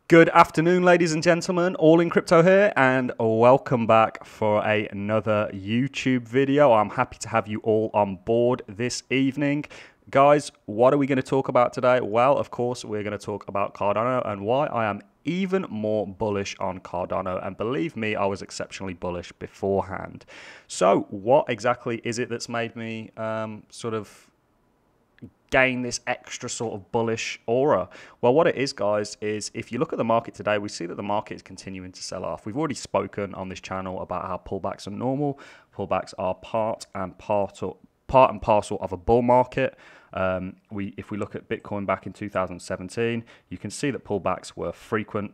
Good afternoon, ladies and gentlemen, all in crypto here, and welcome back for another YouTube video. I'm happy to have you all on board this evening. Guys, what are we going to talk about today? Well, of course, we're going to talk about Cardano and why I am even more bullish on Cardano. And believe me, I was exceptionally bullish beforehand. So what exactly is it that's made me gain this extra sort of bullish aura? Well, what it is, guys, is if you look at the market today, we see that the market is continuing to sell off. We've already spoken on this channel about how pullbacks are normal. Pullbacks are part and parcel of a bull market. If we look at Bitcoin back in 2017, you can see that pullbacks were frequent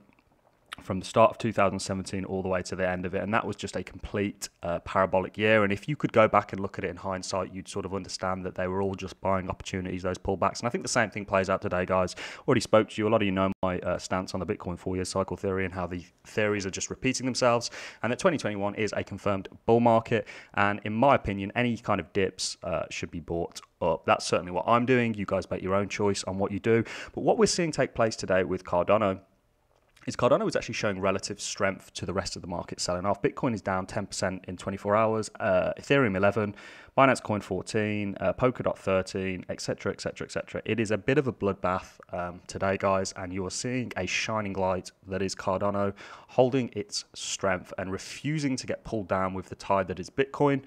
from the start of 2017 all the way to the end of it, and that was just a complete parabolic year. And if you could go back and look at it in hindsight, you'd sort of understand that they were all just buying opportunities, those pullbacks. And I think the same thing plays out today, guys. Already spoke to you. A lot of you know my stance on the Bitcoin 4-year cycle theory and how the theories are just repeating themselves, and that 2021 is a confirmed bull market. And in my opinion, any kind of dips should be bought up. That's certainly what I'm doing. You guys make your own choice on what you do. But what we're seeing take place today with Cardano is actually showing relative strength to the rest of the market selling off. Bitcoin is down 10% in 24 hours, Ethereum 11, Binance Coin 14, Polkadot 13, etc., etc., etc. It is a bit of a bloodbath today, guys, and you are seeing a shining light that is Cardano holding its strength and refusing to get pulled down with the tide that is Bitcoin.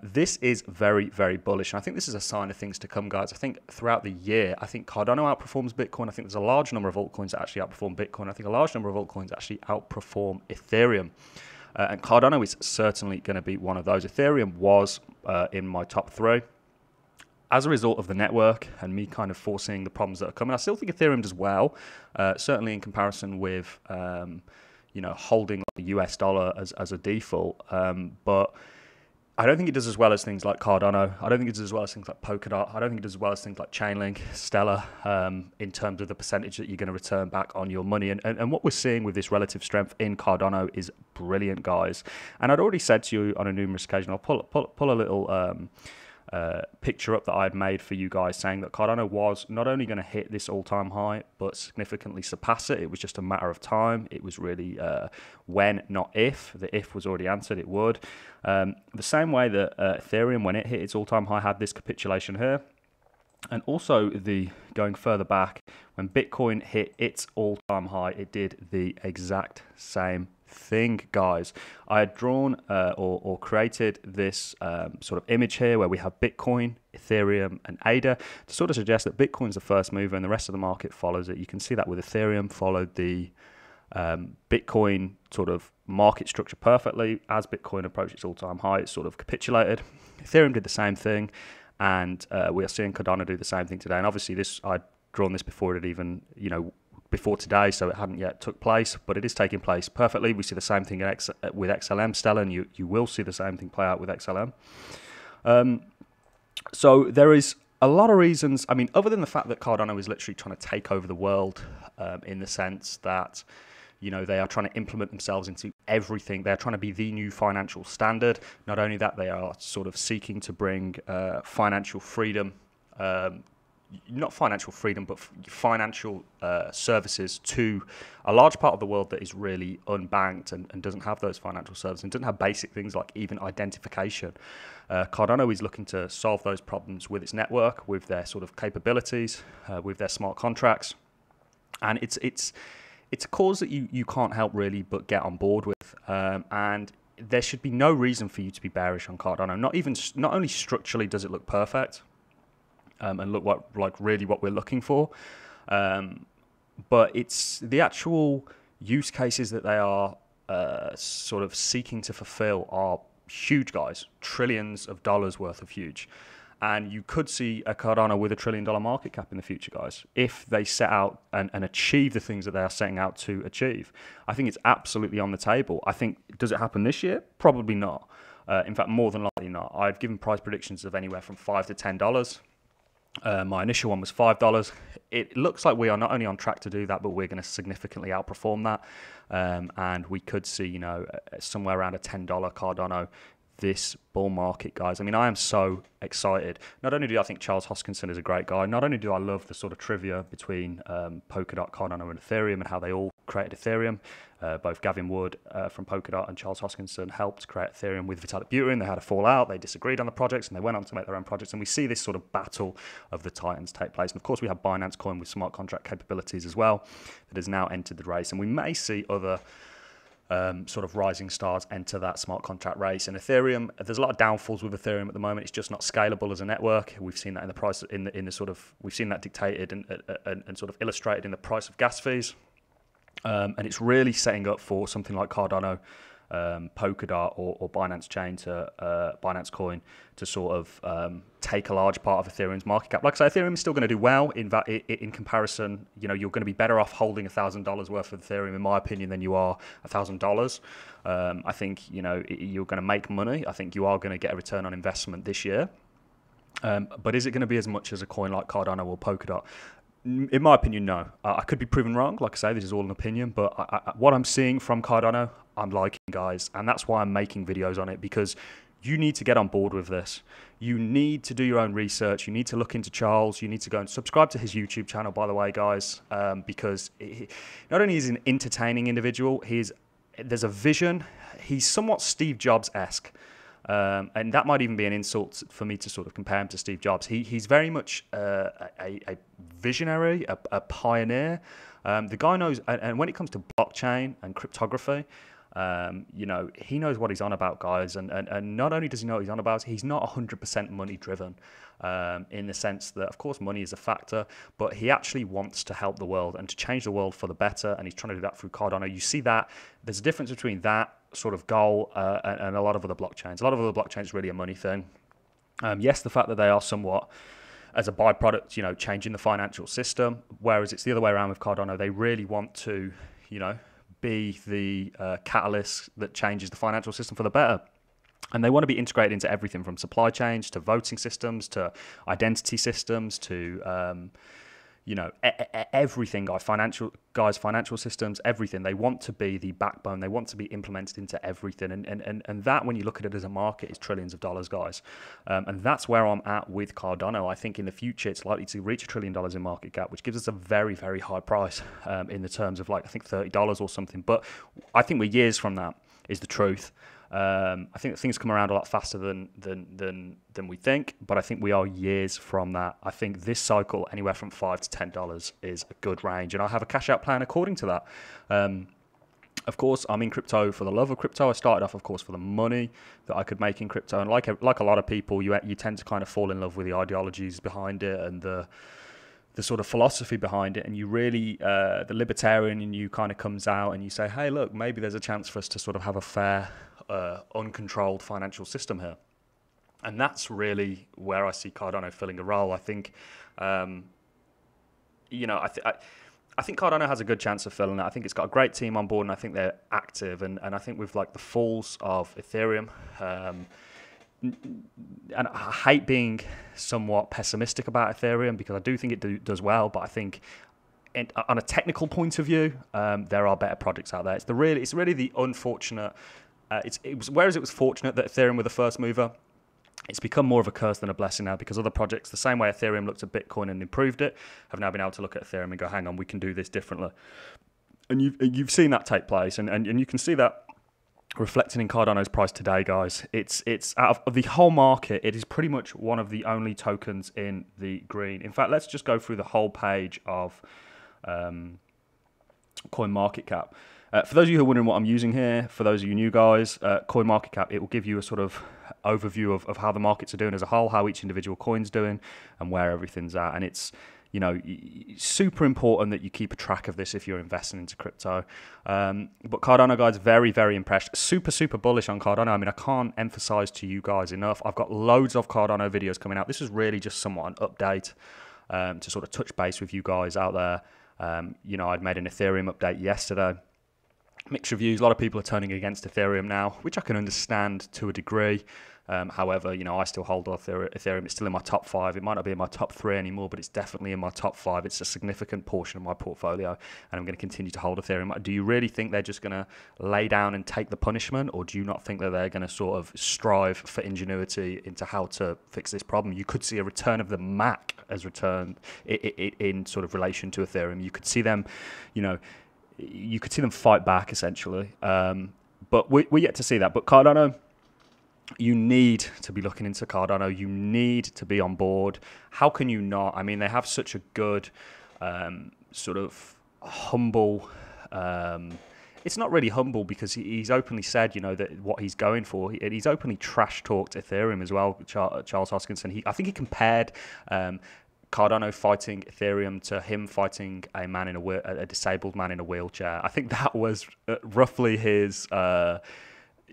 This is very, very bullish. And I think this is a sign of things to come, guys. I think throughout the year, I think Cardano outperforms Bitcoin. I think there's a large number of altcoins that actually outperform Bitcoin. I think a large number of altcoins actually outperform Ethereum. And Cardano is certainly going to be one of those. Ethereum was in my top 3. As a result of the network and me kind of foreseeing the problems that are coming, I still think Ethereum does well, certainly in comparison with, holding the US dollar as a default. But I don't think it does as well as things like Cardano. I don't think it does as well as things like Polkadot. I don't think it does as well as things like Chainlink, Stellar, in terms of the percentage that you're going to return back on your money. And what we're seeing with this relative strength in Cardano is brilliant, guys. And I'd already said to you on a numerous occasion, I'll pull a little picture up that I had made for you guys saying that Cardano was not only going to hit this all-time high, but significantly surpass it. It was just a matter of time. It was really when, not if. The if was already answered, it would. The same way that Ethereum, when it hit its all-time high, had this capitulation here. And also, going further back, when Bitcoin hit its all-time high, it did the exact same thing, guys. I had drawn or created this sort of image here where we have Bitcoin, Ethereum, and ADA to sort of suggest that Bitcoin's the first mover and the rest of the market follows it. You can see that with Ethereum followed the Bitcoin sort of market structure perfectly. As Bitcoin approached its all-time high, it sort of capitulated. Ethereum did the same thing, and we are seeing Cardano do the same thing today. And obviously, I'd drawn this before it even, before today, so it hadn't yet took place, but it is taking place perfectly. We see the same thing with XLM, Stellar, and you will see the same thing play out with XLM. So there is a lot of reasons. I mean, other than the fact that Cardano is literally trying to take over the world, in the sense that they are trying to implement themselves into everything. They're trying to be the new financial standard. Not only that, they are sort of seeking to bring financial freedom, not financial freedom, but financial services to a large part of the world that is really unbanked and doesn't have those financial services and doesn't have basic things like even identification. Cardano is looking to solve those problems with its network, with their sort of capabilities, with their smart contracts. And it's a cause that you can't help really but get on board with. And there should be no reason for you to be bearish on Cardano. Not only structurally does it look perfect, and look really what we're looking for, but it's the actual use cases that they are sort of seeking to fulfill are huge, guys. Trillions of dollars worth of huge. And you could see a Cardano with $1 trillion market cap in the future, guys, if they set out and achieve the things that they are setting out to achieve. I think it's absolutely on the table. I think, does it happen this year? Probably not. In fact, more than likely not. I've given price predictions of anywhere from $5 to $10. My initial one was $5. It looks like we are not only on track to do that, but we're going to significantly outperform that. And we could see, somewhere around a $10 Cardano this bull market, guys. I mean, I am so excited. Not only do I think Charles Hoskinson is a great guy, not only do I love the sort of trivia between Polkadot, Cardano, and Ethereum and how they all created Ethereum. Both Gavin Wood from Polkadot and Charles Hoskinson helped create Ethereum with Vitalik Buterin. They had a fallout. They disagreed on the projects, and they went on to make their own projects. And we see this sort of battle of the titans take place. And of course, we have Binance Coin with smart contract capabilities as well that has now entered the race. And we may see other sort of rising stars enter that smart contract race. And Ethereum, there's a lot of downfalls with Ethereum at the moment. It's just not scalable as a network. We've seen that in the price, in the sort of, we've seen that dictated and sort of illustrated in the price of gas fees. And it's really setting up for something like Cardano, Polkadot, or Binance Chain to Binance Coin to sort of take a large part of Ethereum's market cap. Like I say, Ethereum is still going to do well in comparison. You know, you're going to be better off holding $1,000 worth of Ethereum, in my opinion, than you are $1,000. I think, you know, you're going to make money. I think you are going to get a return on investment this year. But is it going to be as much as a coin like Cardano or Polkadot? In my opinion, no. I could be proven wrong. Like I say, this is all an opinion, but what I'm seeing from Cardano, I'm liking, guys, and that's why I'm making videos on it, because you need to get on board with this. You need to do your own research. You need to look into Charles. You need to go and subscribe to his YouTube channel, by the way, guys, because not only is he an entertaining individual, there's a vision. He's somewhat Steve Jobs-esque. And that might even be an insult for me to sort of compare him to Steve Jobs. He's very much a visionary, a pioneer. The guy knows, and when it comes to blockchain and cryptography, you know, he knows what he's on about, guys. And not only does he know what he's on about, he's not 100% money driven, in the sense that, of course, money is a factor, but he actually wants to help the world and to change the world for the better. And he's trying to do that through Cardano. You see that there's a difference between that sort of goal and a lot of other blockchains. A lot of other blockchains really a money thing. Yes, the fact that they are somewhat, as a byproduct, you know, changing the financial system, whereas it's the other way around with Cardano. They really want to, you know, be the catalyst that changes the financial system for the better. And they want to be integrated into everything from supply chains to voting systems to identity systems to, you know, everything, financial systems, everything. They want to be the backbone. They want to be implemented into everything. And that, when you look at it as a market, is trillions of dollars, guys. And that's where I'm at with Cardano. I think in the future, it's likely to reach $1 trillion in market cap, which gives us a very, very high price in the terms of, like, I think $30 or something. But I think we're years from that, is the truth. I think that things come around a lot faster than we think, but I think we are years from that. I think this cycle, anywhere from $5 to $10 is a good range, and I have a cash out plan according to that. Of course, I'm in crypto for the love of crypto. I started off, of course, for the money that I could make in crypto, and like a lot of people, you tend to kind of fall in love with the ideologies behind it and the sort of philosophy behind it, and you really, the libertarian in you kind of comes out and you say, hey, look, maybe there's a chance for us to sort of have a fair, uncontrolled financial system here. And that's really where I see Cardano filling a role. I think, you know, I think Cardano has a good chance of filling it. I think it's got a great team on board, and I think they're active. And I think with, like, the falls of Ethereum, and I hate being somewhat pessimistic about Ethereum because I do think it does well, but I think on a technical point of view, there are better projects out there. It's really the unfortunate. Whereas it was fortunate that Ethereum were the first mover, it's become more of a curse than a blessing now, because other projects, the same way Ethereum looked at Bitcoin and improved it, have now been able to look at Ethereum and go, hang on, we can do this differently. And you've seen that take place, and you can see that reflected in Cardano's price today, guys. It's out of the whole market, it is pretty much one of the only tokens in the green. In fact, let's just go through the whole page of CoinMarketCap. For those of you who are wondering what I'm using here, for those of you new guys, CoinMarketCap, it will give you a sort of overview of how the markets are doing as a whole, how each individual coin's doing, and where everything's at. And it's, you know, super important that you keep a track of this if you're investing into crypto. But Cardano, guys, very, very impressed. Super, super bullish on Cardano. I mean, I can't emphasize to you guys enough. I've got loads of Cardano videos coming out. This is really just somewhat an update to sort of touch base with you guys out there. You know, I'd made an Ethereum update yesterday. Mixed reviews. A lot of people are turning against Ethereum now, which I can understand to a degree. However, I still hold Ethereum. It's still in my top 5. It might not be in my top 3 anymore, but it's definitely in my top 5. It's a significant portion of my portfolio, and I'm going to continue to hold Ethereum. Do you really think they're just going to lay down and take the punishment, or do you not think that they're going to sort of strive for ingenuity into how to fix this problem? You could see a return of the Mac as returned in sort of relation to Ethereum. You could see them, you could see them fight back essentially. But we're yet to see that. But Cardano, you need to be looking into Cardano. You need to be on board. How can you not? I mean, they have such a good sort of humble. It's not really humble because he's openly said, that what he's going for. He's openly trash talked Ethereum as well. Charles Hoskinson. I think he compared Cardano fighting Ethereum to him fighting a disabled man in a wheelchair. I think that was roughly his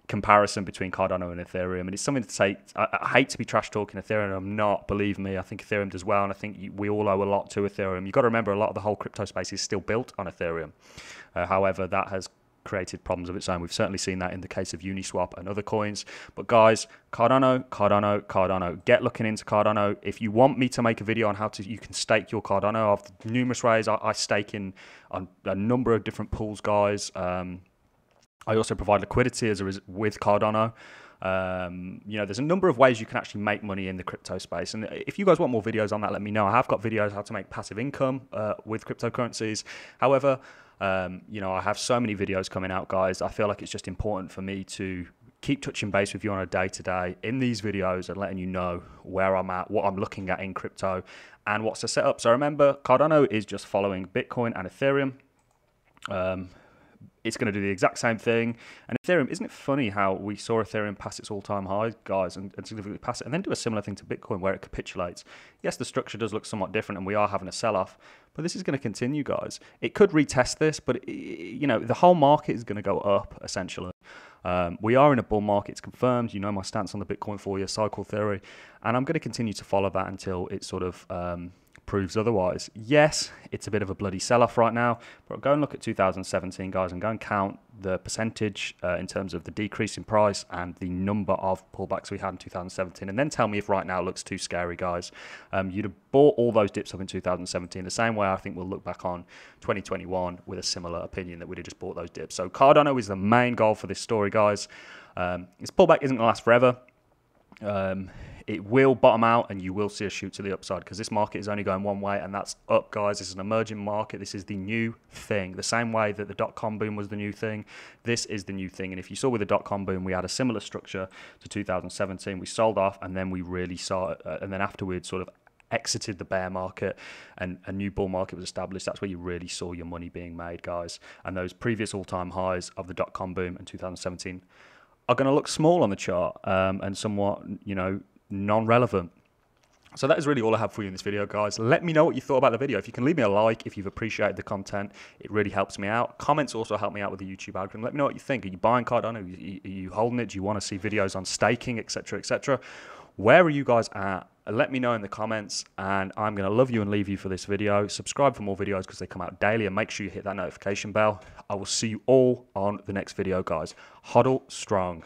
comparison between Cardano and Ethereum, and it's something to say. I hate to be trash talking Ethereum. I'm not, believe me. I think Ethereum does well, and I think we all owe a lot to Ethereum. You've got to remember, a lot of the whole crypto space is still built on Ethereum. However, that has created problems of its own. We've certainly seen that in the case of Uniswap and other coins. But guys, Cardano. Get looking into Cardano. If you want me to make a video on how you can stake your Cardano, I've numerous ways. I stake in on a number of different pools, guys. I also provide liquidity with Cardano. There's a number of ways you can actually make money in the crypto space. And if you guys want more videos on that, let me know. I have got videos how to make passive income with cryptocurrencies. However, I have so many videos coming out, guys. I feel like it's just important for me to keep touching base with you on a day-to-day in these videos and letting you know where I'm at, what I'm looking at in crypto, and what's the setup. So remember, Cardano is just following Bitcoin and Ethereum. It's going to do the exact same thing. And Ethereum, isn't it funny how we saw Ethereum pass its all-time high, guys, and significantly pass it, and then do a similar thing to Bitcoin where it capitulates? Yes, the structure does look somewhat different, and we are having a sell-off, but this is going to continue, guys. It could retest this, but the whole market is going to go up, essentially. We are in a bull market, it's confirmed. You know my stance on the Bitcoin 4-year cycle theory, and I'm going to continue to follow that until it sort of proves otherwise. Yes, it's a bit of a bloody sell-off right now, but go and look at 2017, guys, and go and count the percentage in terms of the decrease in price and the number of pullbacks we had in 2017, and then tell me if right now looks too scary, guys. You'd have bought all those dips up in 2017 the same way I think we'll look back on 2021 with a similar opinion that we'd have just bought those dips. So Cardano is the main goal for this story, guys. This pullback isn't going to last forever. It will bottom out and you will see a shoot to the upside because this market is only going one way, and that's up, guys. This is an emerging market. This is the new thing. The same way that the dot-com boom was the new thing, this is the new thing. And if you saw with the dot-com boom, we had a similar structure to 2017. We sold off and then we really saw it. And then afterwards sort of exited the bear market and a new bull market was established. That's where you really saw your money being made, guys. And those previous all-time highs of the dot-com boom in 2017 are going to look small on the chart and somewhat, non-relevant. So that is really all I have for you in this video, guys. Let me know what you thought about the video. If you can leave me a like, if you've appreciated the content, it really helps me out. Comments also help me out with the YouTube algorithm. Let me know what you think. Are you buying Cardano? Are you holding it? Do you want to see videos on staking, etc., etc.? Where are you guys at? Let me know in the comments, and I'm going to love you and leave you for this video. Subscribe for more videos because they come out daily, and make sure you hit that notification bell. I will see you all on the next video, guys. Hodl strong.